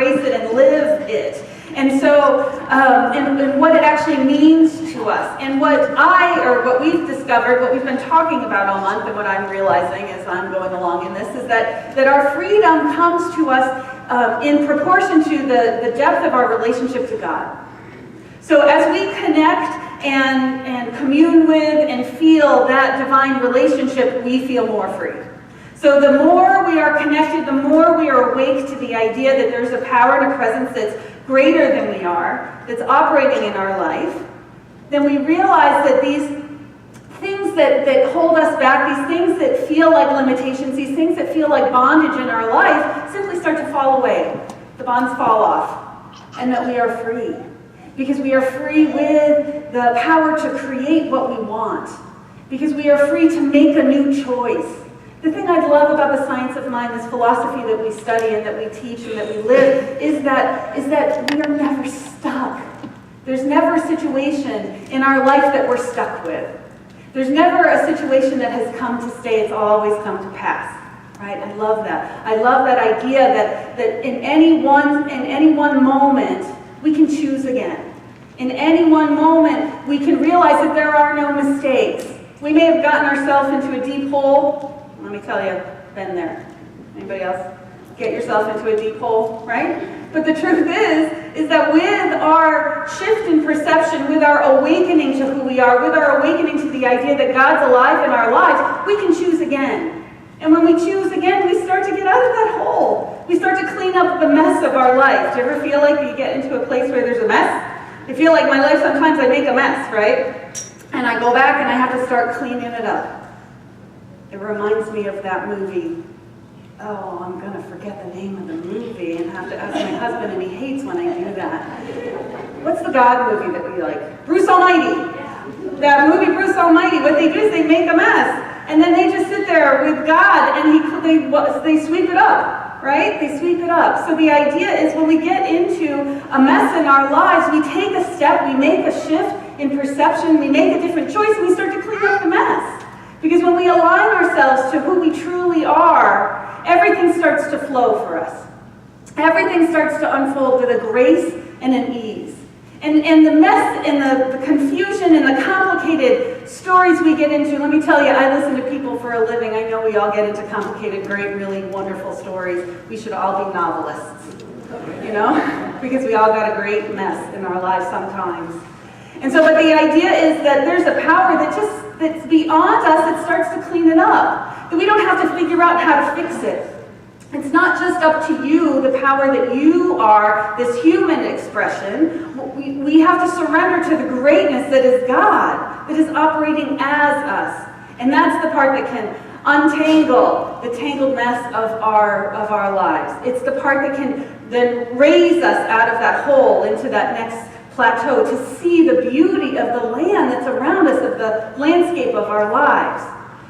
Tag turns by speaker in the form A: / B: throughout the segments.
A: embrace it and live it. And so, and what it actually means to us. And what we've discovered, what we've been talking about all month, and what I'm realizing as I'm going along in this, is that our freedom comes to us in proportion to the depth of our relationship to God. So as we connect and commune with and feel that divine relationship, we feel more free. So the more we are connected, the more we are awake to the idea that there's a power and a presence that's greater than we are, that's operating in our life, then we realize that these things that hold us back, these things that feel like limitations, these things that feel like bondage in our life, simply start to fall away. The bonds fall off, and that we are free. Because we are free with the power to create what we want. Because we are free to make a new choice. The thing I love about the science of mind, this philosophy that we study and that we teach and that we live, is that we are never stuck. There's never a situation in our life that we're stuck with. There's never a situation that has come to stay. It's always come to pass. Right? I love that. I love that idea that in any one moment, we can choose again. In any one moment, we can realize that there are no mistakes. We may have gotten ourselves into a deep hole. Let me tell you, been there. Anybody else? Get yourself into a deep hole, right? But the truth is that with our shift in perception, with our awakening to who we are, with our awakening to the idea that God's alive in our lives, we can choose again. And when we choose again, we start to get out of that hole. We start to clean up the mess of our life. Do you ever feel like you get into a place where there's a mess? I feel like my life sometimes I make a mess, right? And I go back and I have to start cleaning it up. It reminds me of that movie. Oh, I'm going to forget the name of the movie and have to ask my husband, and he hates when I do that. What's the God movie that we like? Bruce Almighty. That movie, Bruce Almighty, what they do is they make a mess. And then they just sit there with God and they sweep it up, right? They sweep it up. So the idea is when we get into a mess in our lives, we take a step, we make a shift in perception, we make a different choice, and we start to clean up the mess. Because when we align ourselves to who we truly are, everything starts to flow for us. Everything starts to unfold with a grace and an ease. And the mess and the confusion and the complicated stories we get into, let me tell you, I listen to people for a living. I know we all get into complicated, great, really wonderful stories. We should all be novelists, you know? Because we all got a great mess in our lives sometimes. And so, but the idea is that there's a power that's beyond us that starts to clean it up. That we don't have to figure out how to fix it. It's not just up to you, the power that you are, this human expression. We have to surrender to the greatness that is God, that is operating as us. And that's the part that can untangle the tangled mess of our lives. It's the part that can then raise us out of that hole into that next plateau, to see the beauty of the land that's around us, of the landscape of our lives.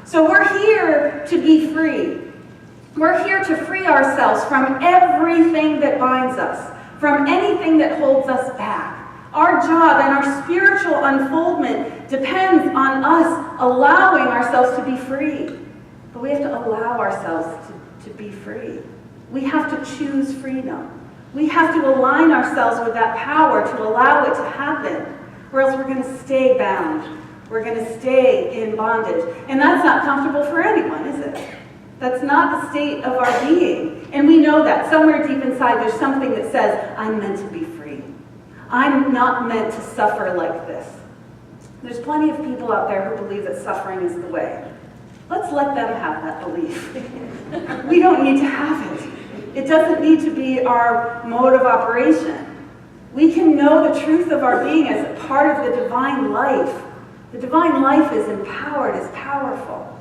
A: So we're here to be free. We're here to free ourselves from everything that binds us, from anything that holds us back. Our job and our spiritual unfoldment depends on us allowing ourselves to be free. But we have to allow ourselves to be free. We have to choose freedom. We have to align ourselves with that power to allow it to happen, or else we're going to stay bound. We're going to stay in bondage. And that's not comfortable for anyone, is it? That's not the state of our being. And we know that. Somewhere deep inside there's something that says, I'm meant to be free. I'm not meant to suffer like this. There's plenty of people out there who believe that suffering is the way. Let's let them have that belief. We don't need to have it. It doesn't need to be our mode of operation. We can know the truth of our being as a part of the divine life. The divine life is empowered, is powerful.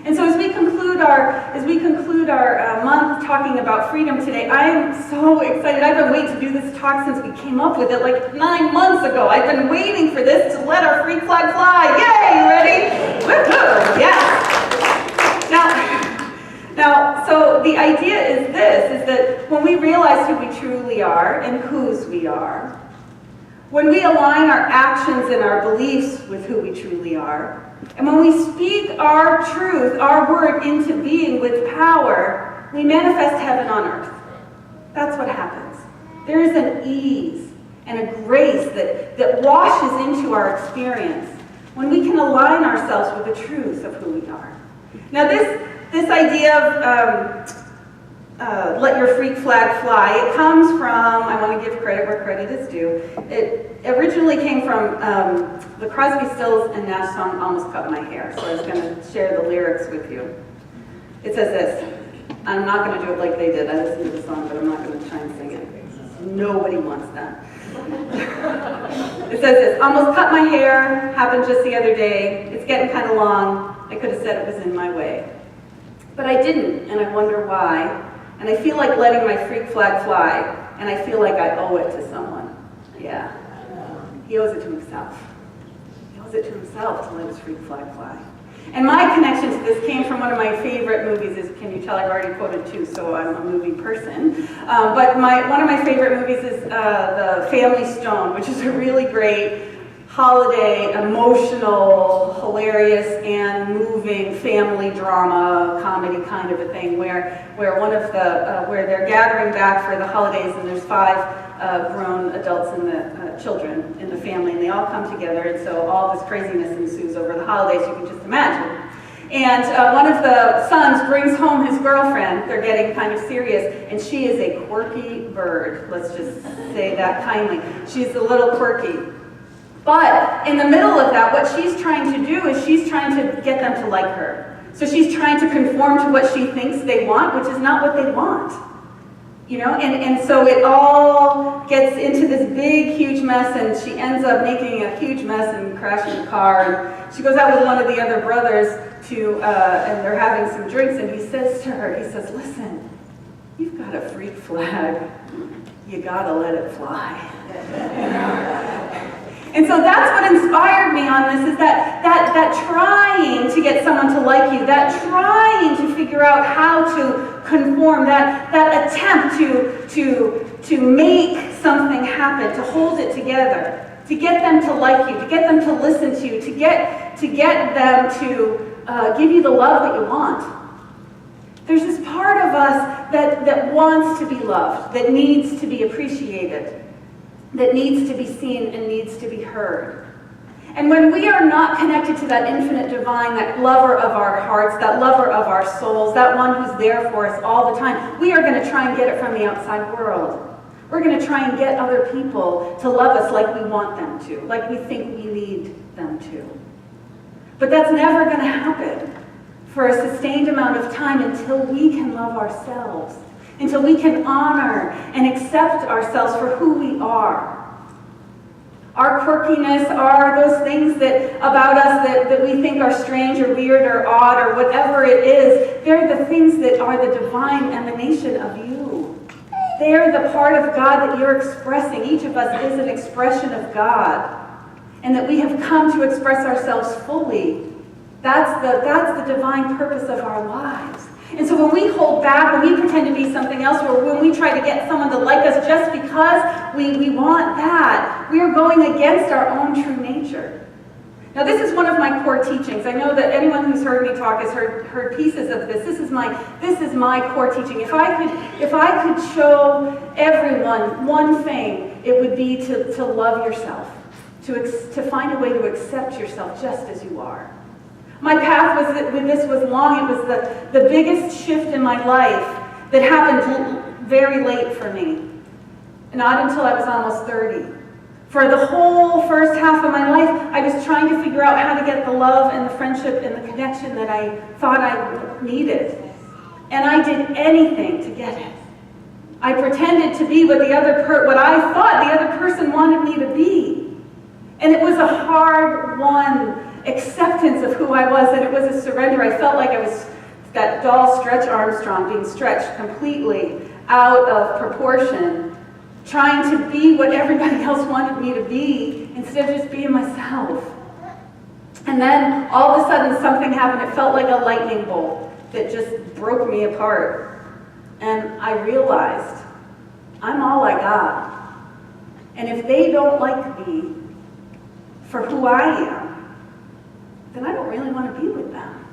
A: And so as we conclude our month talking about freedom today, I am so excited. I've been waiting to do this talk since we came up with it like 9 months ago. I've been waiting for this to let our free flag fly. Yay, you ready? Woohoo! Yes. Now, so the idea is this, is that when we realize who we truly are and whose we are, when we align our actions and our beliefs with who we truly are, and when we speak our truth, our word into being with power, we manifest heaven on earth. That's what happens. There is an ease and a grace that washes into our experience when we can align ourselves with the truth of who we are. Now this idea of let your freak flag fly, it comes from, I want to give credit where credit is due, it originally came from the Crosby, Stills and Nash song, Almost Cut My Hair. So I was going to share the lyrics with you. It says this. I'm not going to do it like they did. I listened to the song, but I'm not going to try and sing it. Nobody wants that. It says this. Almost cut my hair. Happened just the other day. It's getting kind of long. I could have said it was in my way. But I didn't, and I wonder why. And I feel like letting my freak flag fly, and I feel like I owe it to someone. Yeah. He owes it to himself. He owes it to himself to let his freak flag fly. And my connection to this came from one of my favorite movies. Can you tell I've already quoted two, so I'm a movie person. But one of my favorite movies is The Family Stone, which is a really great holiday, emotional, hilarious, and moving family drama, comedy kind of a thing, where where they're gathering back for the holidays, and there's 5 grown adults and the children in the family, and they all come together, and so all this craziness ensues over the holidays, you can just imagine. And one of the sons brings home his girlfriend. They're getting kind of serious, and she is a quirky bird. Let's just say that kindly. She's a little quirky. But in the middle of that, what she's trying to do is she's trying to get them to like her. So she's trying to conform to what she thinks they want, which is not what they want. You know, and so it all gets into this big, huge mess, and she ends up making a huge mess and crashing the car. And she goes out with one of the other brothers and they're having some drinks, and he says to her, he says, listen, you've got a freak flag. You gotta let it fly. And so that's what inspired me on this, is that trying to get someone to like you, that trying to figure out how to conform, that attempt to make something happen, to hold it together, to get them to like you, to get them to listen to you, to get them to give you the love that you want. There's this part of us that wants to be loved, that needs to be appreciated, that needs to be seen and needs to be heard. And when we are not connected to that infinite divine, that lover of our hearts, that lover of our souls, that one who's there for us all the time, we are going to try and get it from the outside world. We're going to try and get other people to love us like we want them to, like we think we need them to. But that's never going to happen for a sustained amount of time until we can love ourselves, until we can honor and accept ourselves for who we are. Our quirkiness are those things about us that we think are strange or weird or odd or whatever it is. They're the things that are the divine emanation of you. They're the part of God that you're expressing. Each of us is an expression of God. And that we have come to express ourselves fully. That's the divine purpose of our lives. And so when we hold back, when we pretend to be something else, or when we try to get someone to like us just because we want that, we are going against our own true nature. Now this is one of my core teachings. I know that anyone who's heard me talk has heard pieces of this. This is my core teaching. If I could show everyone one thing, it would be to love yourself, to find a way to accept yourself just as you are. My path with this was long. It was the biggest shift in my life that happened very late for me. Not until I was almost 30. For the whole first half of my life, I was trying to figure out how to get the love and the friendship and the connection that I thought I needed. And I did anything to get it. I pretended to be what I thought the other person wanted me to be. And it was a hard-won acceptance of who I was, and it was a surrender. I felt like I was that doll Stretch Armstrong being stretched completely out of proportion, trying to be what everybody else wanted me to be instead of just being myself. And then all of a sudden something happened. It felt like a lightning bolt that just broke me apart. And I realized I'm all I got. And if they don't like me for who I am, then I don't really want to be with them.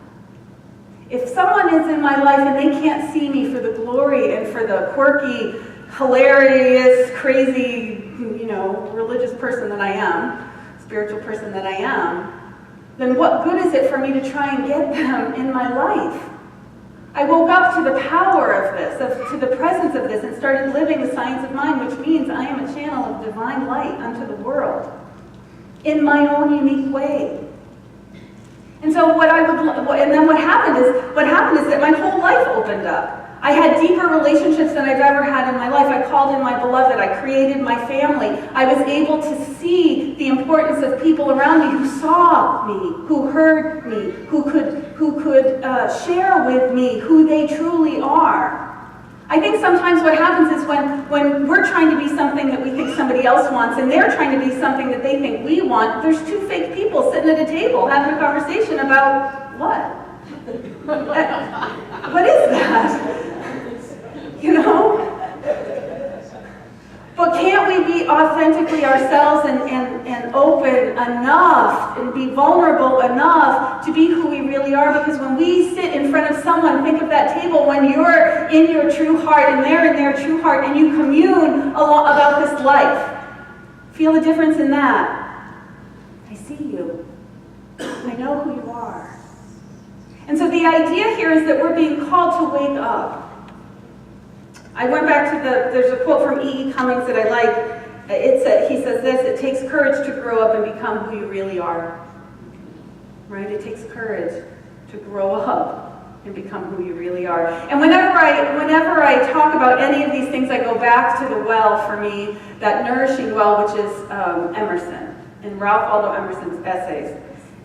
A: If someone is in my life and they can't see me for the glory and for the quirky hilarious, crazy, religious person that I am, spiritual person that I am, then what good is it for me to try and get them in my life? I woke up to the power of this, to the presence of this, and started living the science of mind, which means I am a channel of divine light unto the world in my own unique way. And so what happened is that my whole life opened up. I had deeper relationships than I've ever had in my life. I called in my beloved. I created my family. I was able to see the importance of people around me who saw me, who heard me, who could share with me who they truly are. I think sometimes what happens is when we're trying to be something that we think somebody else wants and they're trying to be something that they think we want, there's two fake people sitting at a table having a conversation about what? What is that? But can't we be authentically ourselves and open enough and be vulnerable enough to be who we really are? Because when we sit in front of someone, think of that table when you're in your true heart and they're in their true heart and you commune about this life. Feel the difference in that. I see you. I know who you are. And so the idea here is that we're being called to wake up. I went back to there's a quote from E.E. Cummings that I like. He says this: it takes courage to grow up and become who you really are. Right? It takes courage to grow up and become who you really are. And whenever I talk about any of these things, I go back to the well for me, that nourishing well, which is Emerson, and Ralph Waldo Emerson's essays.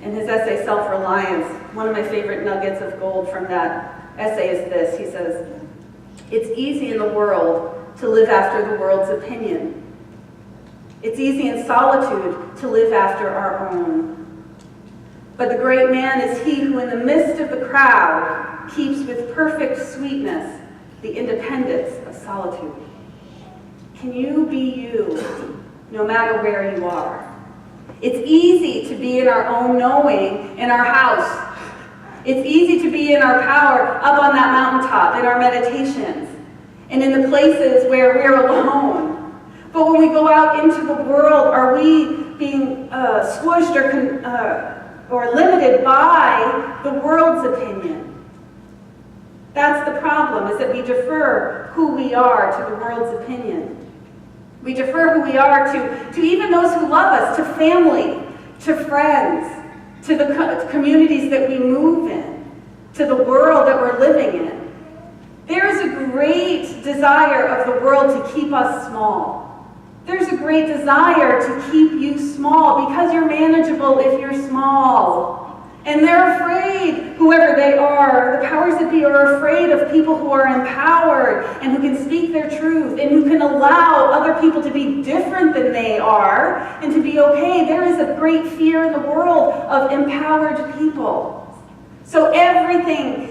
A: In his essay, Self-Reliance, one of my favorite nuggets of gold from that essay is this. He says, "It's easy in the world to live after the world's opinion. It's easy in solitude to live after our own. But the great man is he who in the midst of the crowd keeps with perfect sweetness the independence of solitude." Can you be you no matter where you are? It's easy to be in our own knowing in our house. It's easy to be in our power up on that mountaintop in our meditations and in the places where we're alone. But when we go out into the world, are we being squished or limited by the world's opinion? That's the problem, is that we defer who we are to the world's opinion. We defer who we are to even those who love us, to family, to friends, to the communities that we move in, to the world that we're living in. There is a great desire of the world to keep us small. There's a great desire to keep you small because you're manageable if you're small. And they're afraid, whoever they are, the powers that be are afraid of people who are empowered and who can speak their truth and who can allow other people to be different than they are and to be okay. There is a great fear in the world of empowered people. So everything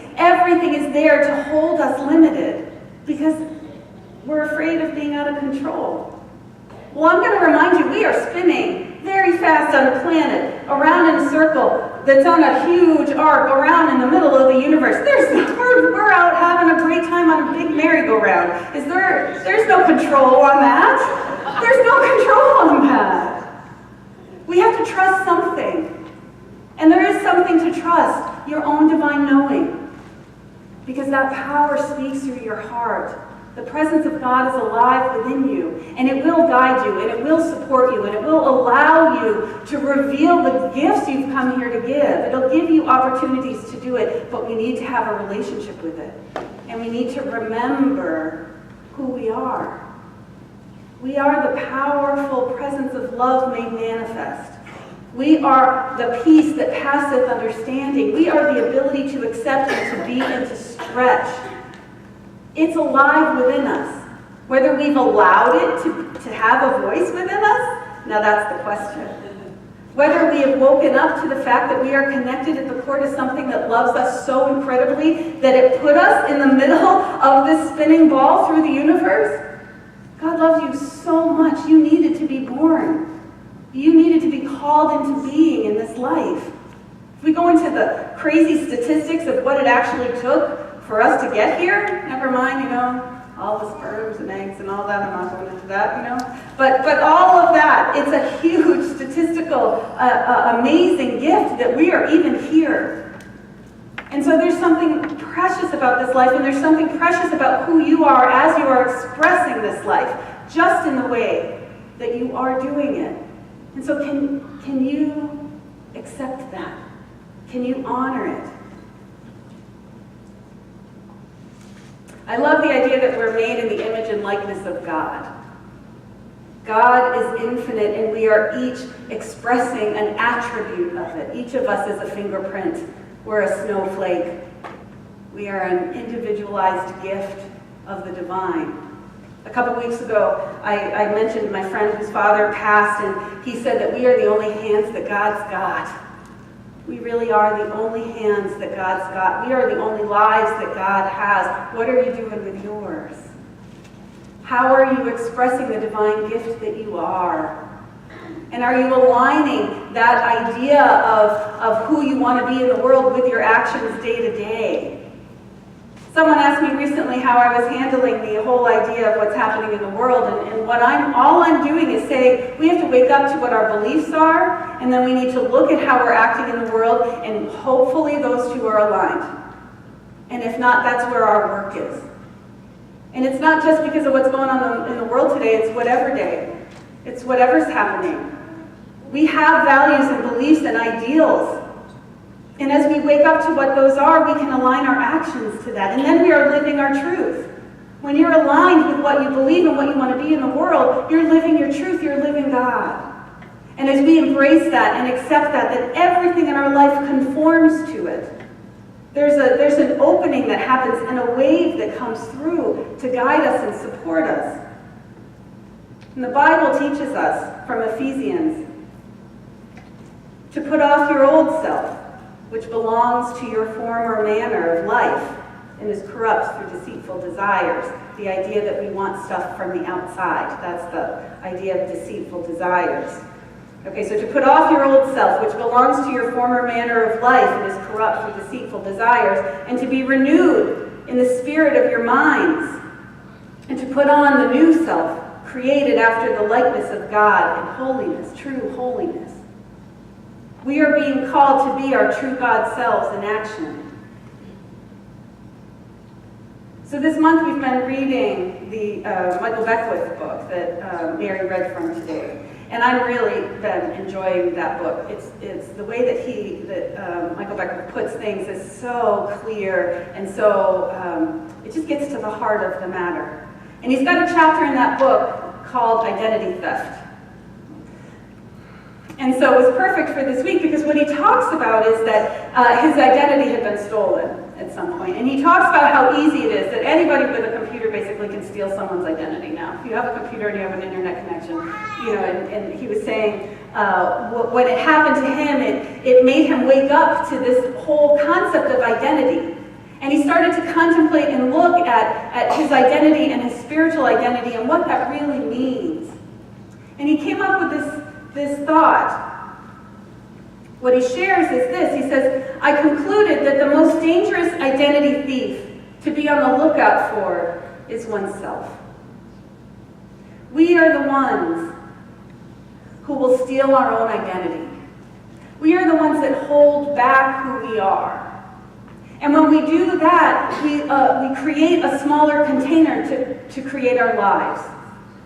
A: is there to hold us limited because we're afraid of being out of control. Well, I'm going to remind you, we are spinning very fast on a planet, around in a circle that's on a huge arc, around in the middle of the universe. We're out having a great time on a big merry-go-round. There's no control on that. There's no control on that. We have to trust something. And there is something to trust, your own divine knowing. Because that power speaks through your heart. The presence of God is alive within you, and it will guide you, and it will support you, and it will allow you to reveal the gifts you've come here to give. It'll give you opportunities to do it, but we need to have a relationship with it. And we need to remember who we are. We are the powerful presence of love made manifest. We are the peace that passeth understanding. We are the ability to accept and to be and to stretch. It's alive within us. Whether we've allowed it to have a voice within us, now that's the question. Whether we have woken up to the fact that we are connected at the core to something that loves us so incredibly that it put us in the middle of this spinning ball through the universe. God loves you so much. You needed to be born. You needed to be called into being in this life. If we go into the crazy statistics of what it actually took for us to get here, never mind, all the sperms and eggs and all that. I'm not going into that, But all of that, it's a huge statistical, amazing gift that we are even here. And so there's something precious about this life, and there's something precious about who you are as you are expressing this life, just in the way that you are doing it. And so can you accept that? Can you honor it? I love the idea that we're made in the image and likeness of God. God is infinite, and we are each expressing an attribute of it. Each of us is a fingerprint. We're a snowflake. We are an individualized gift of the divine. A couple weeks ago, I mentioned my friend whose father passed, and he said that we are the only hands that God's got. We really are the only hands that God's got. We are the only lives that God has. What are you doing with yours? How are you expressing the divine gift that you are? And are you aligning that idea of who you want to be in the world with your actions day to day? Someone asked me recently how I was handling the whole idea of what's happening in the world, and all I'm doing is saying we have to wake up to what our beliefs are, and then we need to look at how we're acting in the world, and hopefully those two are aligned. And if not, that's where our work is. And it's not just because of what's going on in the world today, it's whatever day. It's whatever's happening. We have values and beliefs and ideals. And as we wake up to what those are, we can align our actions to that. And then we are living our truth. When you're aligned with what you believe and what you want to be in the world, you're living your truth, you're living God. And as we embrace that and accept that everything in our life conforms to it, there's an opening that happens and a wave that comes through to guide us and support us. And the Bible teaches us from Ephesians to put off your old self, which belongs to your former manner of life and is corrupt through deceitful desires. The idea that we want stuff from the outside. That's the idea of deceitful desires. Okay, so to put off your old self, which belongs to your former manner of life and is corrupt through deceitful desires, and to be renewed in the spirit of your minds, and to put on the new self, created after the likeness of God in holiness, true holiness. We are being called to be our true God selves in action. So this month we've been reading the Michael Beckwith book that Mary read from today. And I've really been enjoying that book. It's the way that Michael Beckwith puts things is so clear, and so it just gets to the heart of the matter. And he's got a chapter in that book called Identity Theft. And so it was perfect for this week because what he talks about is that his identity had been stolen at some point. And he talks about how easy it is that anybody with a computer basically can steal someone's identity now. If you have a computer and you have an internet connection, and he was saying when it happened to him, it made him wake up to this whole concept of identity. And he started to contemplate and look at his identity and his spiritual identity and what that really means. And he came up with this thought. What he shares is this. He says, I concluded that the most dangerous identity thief to be on the lookout for is oneself. We are the ones who will steal our own identity. We are the ones that hold back who we are. And when we do that, we create a smaller container to create our lives.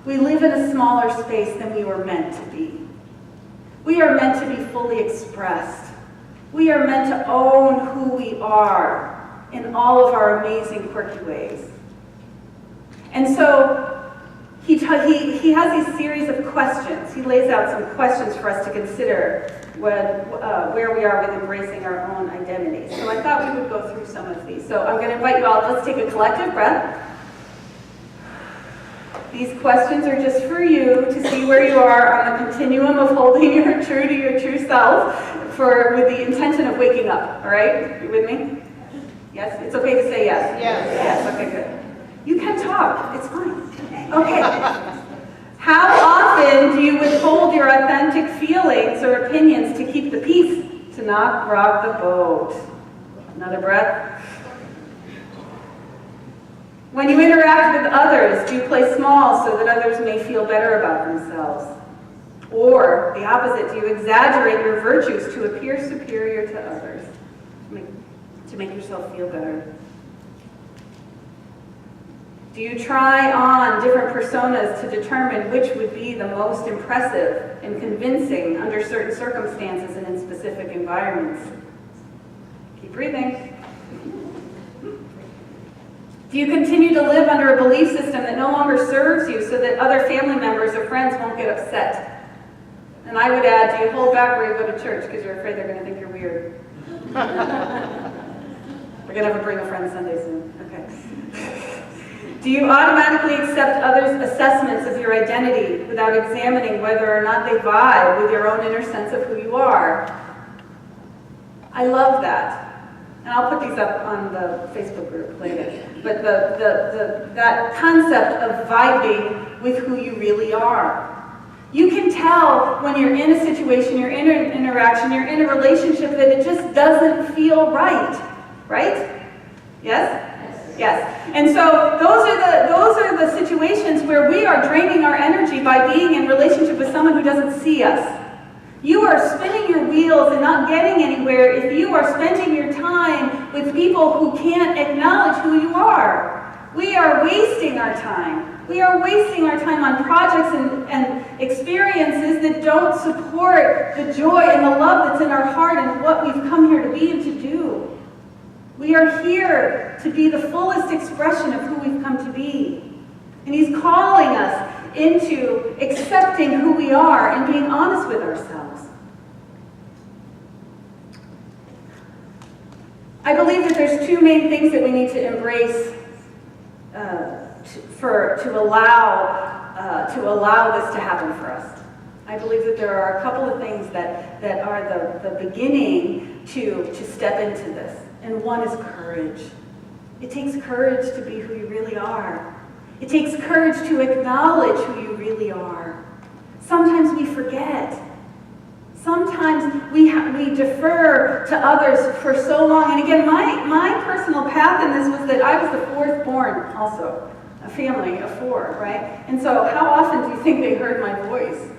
A: We live in a smaller space than we were meant to be. We are meant to be fully expressed. We are meant to own who we are in all of our amazing, quirky ways. And so he has these series of questions. He lays out some questions for us to consider where we are with embracing our own identity. So I thought we would go through some of these. So I'm going to invite you all, let's take a collective breath. These questions are just for you to see where you are on the continuum of holding your true to your true self with the intention of waking up. All right? You with me? Yes? It's okay to say yes?
B: Yes.
A: Yes, okay, good. You can talk. It's fine. Okay. How often do you withhold your authentic feelings or opinions to keep the peace, to not rock the boat? Another breath. When you interact with others, do you play small so that others may feel better about themselves? Or, the opposite, do you exaggerate your virtues to appear superior to others, to make yourself feel better? Do you try on different personas to determine which would be the most impressive and convincing under certain circumstances and in specific environments? Keep breathing. Do you continue to live under a belief system that no longer serves you so that other family members or friends won't get upset? And I would add, do you hold back where you go to church because you're afraid they're going to think you're weird? We're going to have a Bring a Friend Sunday soon. Okay. Do you automatically accept others' assessments of your identity without examining whether or not they vibe with your own inner sense of who you are? I love that. And I'll put these up on the Facebook group later. But that concept of vibing with who you really are. You can tell when you're in a situation, you're in an interaction, you're in a relationship that it just doesn't feel right. Right? Yes? Yes. And so those are the situations where we are draining our energy by being in relationship with someone who doesn't see us. You are spinning your wheels and not getting anywhere if you are spending your time with people who can't acknowledge who you are. We are wasting our time. We are wasting our time on projects and experiences that don't support the joy and the love that's in our heart and what we've come here to be and to do. We are here to be the fullest expression of who we've come to be. And He's calling us into accepting who we are and being honest with ourselves. I believe that there's two main things that we need to embrace to allow this to happen for us. I believe that there are a couple of things that are the beginning to step into this. And one is courage. It takes courage to be who you really are. It takes courage to acknowledge who you really are. Sometimes we forget. Sometimes we defer to others for so long. And again, my personal path in this was that I was the fourth born also. A family of four, right? And so how often do you think they heard my voice?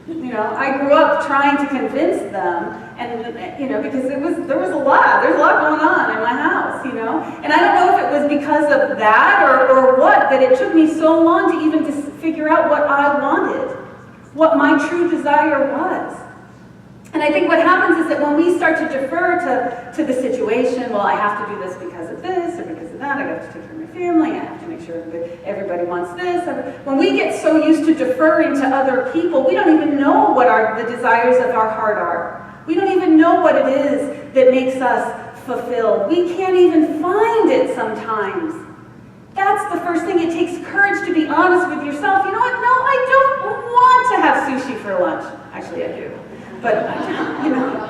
A: You know, I grew up trying to convince them, and you know, because there's a lot going on in my house, you know, and I don't know if it was because of that or what, that it took me so long to even figure out what I wanted, what my true desire was. And I think what happens is that when we start to defer to the situation, well, I have to do this because of this or because of that, I have to take care of my family, I have to make sure that everybody wants this. When we get so used to deferring to other people, we don't even know what the desires of our heart are. We don't even know what it is that makes us fulfilled. We can't even find it sometimes. That's the first thing. It takes courage to be honest with yourself. You know what? No, I don't want to have sushi for lunch. Actually, I do. But, you know,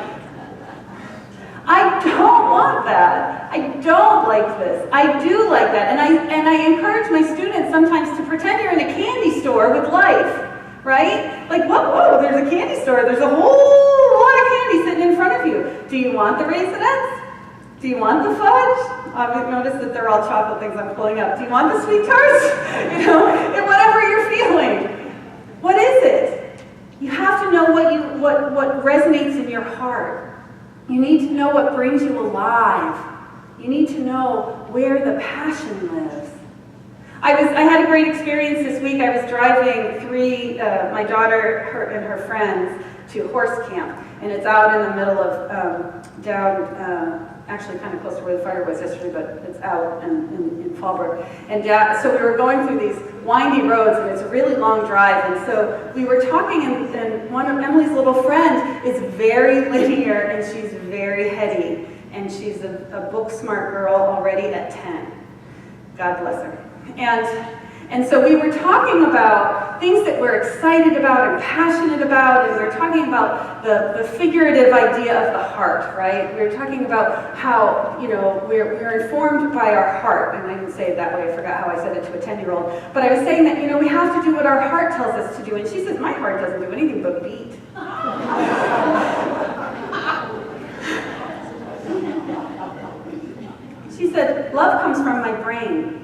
A: I don't want that. I don't like this. I do like that. And I encourage my students sometimes to pretend you're in a candy store with life, right? Like, whoa, there's a candy store. There's a whole lot of candy sitting in front of you. Do you want the raisinettes? Do you want the fudge? I've noticed that they're all chocolate things I'm pulling up. Do you want the sweet tarts? You know, and whatever you're feeling. What is it? You have to know what resonates in your heart. You need to know what brings you alive. You need to know where the passion lives. I had a great experience this week. I was driving my daughter and her friends to horse camp, and it's out in the middle of actually kind of close to where the fire was yesterday, but it's out in Fallbrook. And so we were going through these windy roads, and it's a really long drive. And so we were talking, and one of Emily's little friends is very linear, and she's very heady, and she's a book smart girl already at 10. God bless her. And so we were talking about things that we're excited about and passionate about, and we were talking about the figurative idea of the heart, right? We were talking about how, you know, we're informed by our heart, and I didn't say it that way, I forgot how I said it to a 10-year-old, but I was saying that, you know, we have to do what our heart tells us to do, and she says, my heart doesn't do anything but beat. She said, love comes from my brain.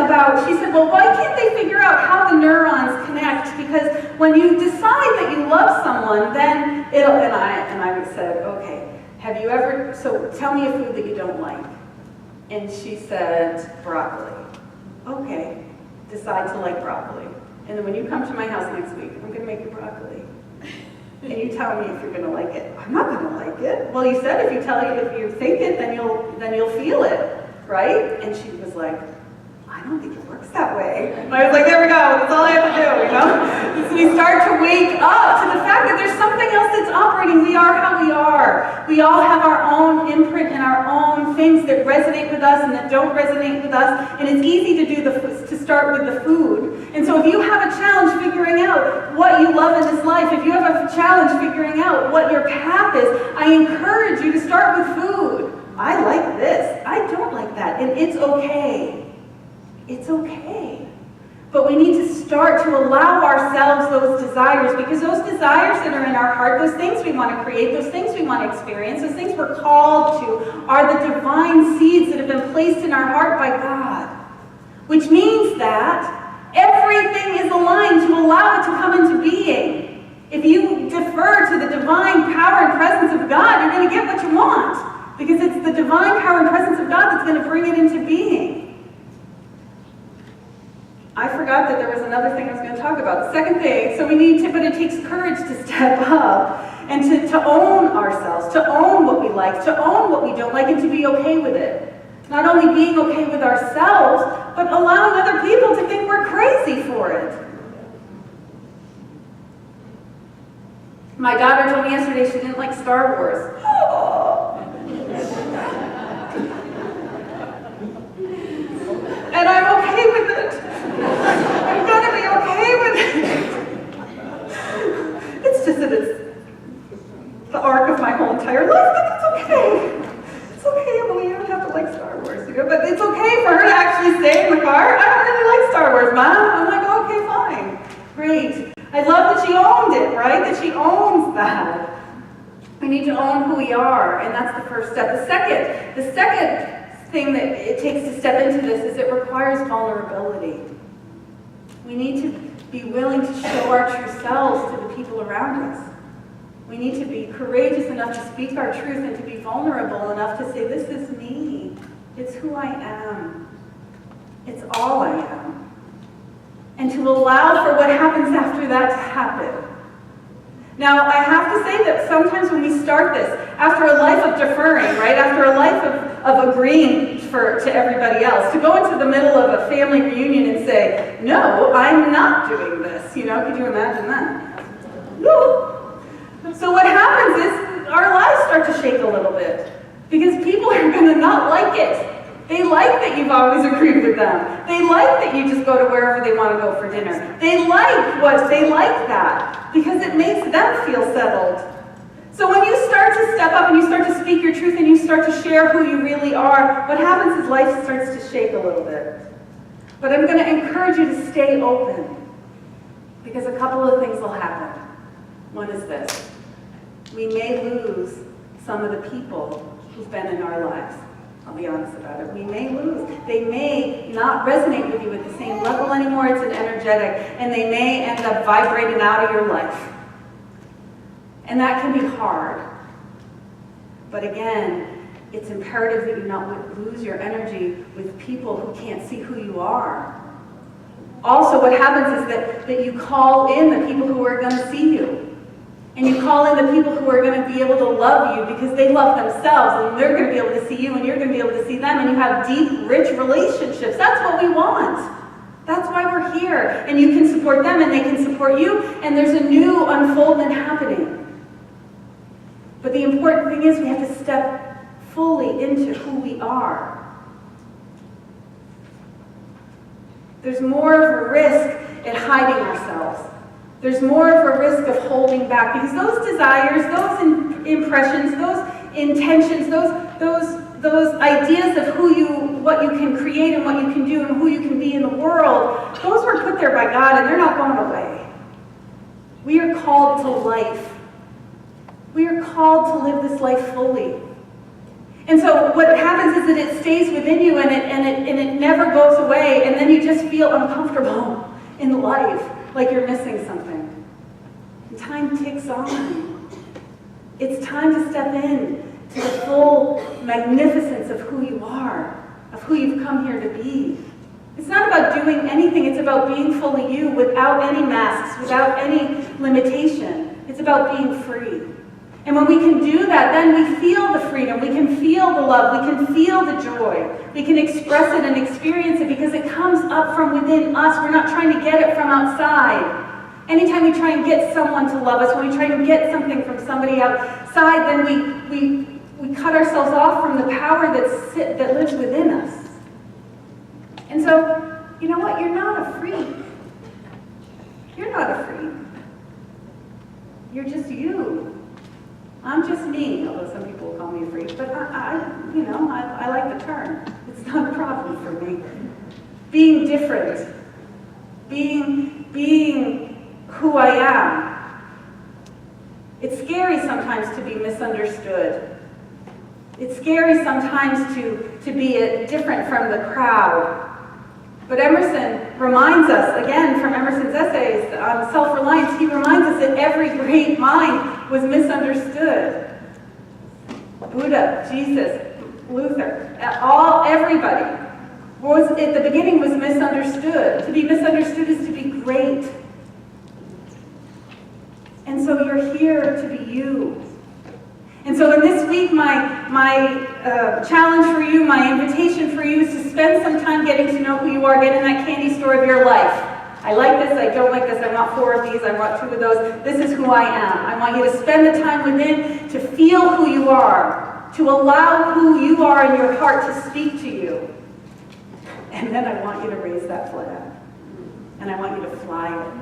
A: about, she said, well, why can't they figure out how the neurons connect? Because when you decide that you love someone, then it'll, and I said, okay, have you ever, so tell me a food that you don't like. And she said, broccoli. Okay, decide to like broccoli. And then when you come to my house next week, I'm going to make you broccoli. And you tell me if you're going to like it. I'm not going to like it. Well, you said if you think it, then you'll feel it, right? And she was like, I don't think it works that way. And I was like, there we go. That's all I have to do, you know? So we start to wake up to the fact that there's something else that's operating. We are how we are. We all have our own imprint and our own things that resonate with us and that don't resonate with us. And it's easy to start with the food. And so if you have a challenge figuring out what you love in this life, if you have a challenge figuring out what your path is, I encourage you to start with food. I like this. I don't like that. And it's okay. It's okay. But we need to start to allow ourselves those desires, because those desires that are in our heart, those things we want to create, those things we want to experience, those things we're called to, are the divine seeds that have been placed in our heart by God. Which means that everything is aligned to allow it to come into being. If you defer to the divine power and presence of God, you're going to get what you want. Because it's the divine power and presence of God that's going to bring it into being. I forgot that there was another thing I was going to talk about. The second thing, so we need to, but it takes courage to step up and to own ourselves, to own what we like, to own what we don't like, and to be okay with it. Not only being okay with ourselves, but allowing other people to think we're crazy for it. My daughter told me yesterday she didn't like Star Wars. And I'm okay with it. I'm gonna be okay with it. It's just that it's the arc of my whole entire life, but it's okay. It's okay, Emily, you don't have to like Star Wars. But it's okay for her to actually stay in the car. I don't really like Star Wars, Mom. I'm like, okay, fine. Great. I love that she owned it, right? That she owns that. We need to own who we are, and that's the first step. The second thing that it takes to step into this is it requires vulnerability. We need to be willing to show our true selves to the people around us. We need to be courageous enough to speak our truth and to be vulnerable enough to say, this is me. It's who I am. It's all I am. And to allow for what happens after that to happen. Now, I have to say that sometimes when we start this, after a life of deferring, right, after a life of agreeing to everybody else, to go into the middle of a family reunion and say, no, I'm not doing this, you know, could you imagine that? No. So what happens is our lives start to shake a little bit, because people are going to not like it. They like that you've always agreed with them. They like that you just go to wherever they want to go for dinner. They like that because it makes them feel settled. So when you start to step up and you start to speak your truth and you start to share who you really are, what happens is life starts to shake a little bit. But I'm going to encourage you to stay open, because a couple of things will happen. One is this. We may lose some of the people who've been in our lives. I'll be honest about it. We may lose. They may not resonate with you at the same level anymore. It's an energetic, and they may end up vibrating out of your life. And that can be hard. But again, it's imperative that you not lose your energy with people who can't see who you are. Also, what happens is that you call in the people who are going to see you. And you call in the people who are going to be able to love you because they love themselves, and they're going to be able to see you, and you're going to be able to see them, and you have deep, rich relationships. That's what we want. That's why we're here. And you can support them, and they can support you, and there's a new unfoldment happening. But the important thing is we have to step fully into who we are. There's more of a risk in hiding ourselves. There's more of a risk of holding back, because those desires, those impressions, those intentions, those ideas of what you can create and what you can do and who you can be in the world, those were put there by God, and they're not going away. We are called to life. We are called to live this life fully. And so what happens is that it stays within you and it never goes away, and then you just feel uncomfortable in life, like you're missing something. And time ticks on. It's time to step in to the full magnificence of who you are, of who you've come here to be. It's not about doing anything, it's about being fully you without any masks, without any limitation. It's about being free. And when we can do that, then we feel the freedom, we can feel the love, we can feel the joy. We can express it and experience it because it comes up from within us. We're not trying to get it from outside. Anytime we try and get someone to love us, when we try and get something from somebody outside, then we cut ourselves off from the power that lives within us. And so, you know what? You're not a freak. You're not a freak. You're just you. I'm just me, although some people will call me a freak, but I like the term. It's not a problem for me. Being different, being who I am. It's scary sometimes to be misunderstood. It's scary sometimes to be different from the crowd. But Emerson reminds us, again, from Emerson's essays on self-reliance, he reminds us that every great mind was misunderstood. Buddha, Jesus, Luther, everybody at the beginning was misunderstood. To be misunderstood is to be great. And so you're here to be you. And so in this week, my challenge for you, my invitation for you is to spend some time getting to know who you are, get in that candy store of your life. I like this, I don't like this, I want 4 of these, I want 2 of those. This is who I am. I want you to spend the time within to feel who you are, to allow who you are in your heart to speak to you. And then I want you to raise that flag. And I want you to fly it.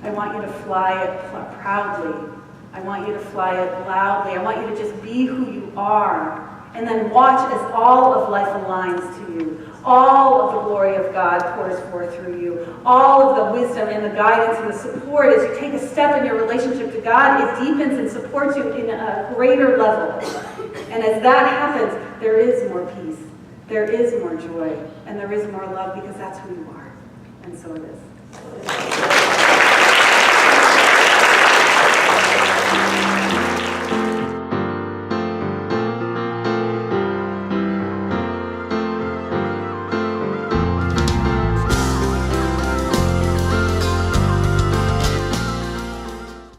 A: I want you to fly it proudly. I want you to fly it loudly. I want you to just be who you are. And then watch as all of life aligns to you. All of the glory of God pours forth through you. All of the wisdom and the guidance and the support as you take a step in your relationship to God, it deepens and supports you in a greater level. And as that happens, there is more peace. There is more joy. And there is more love because that's who you are. And so it is.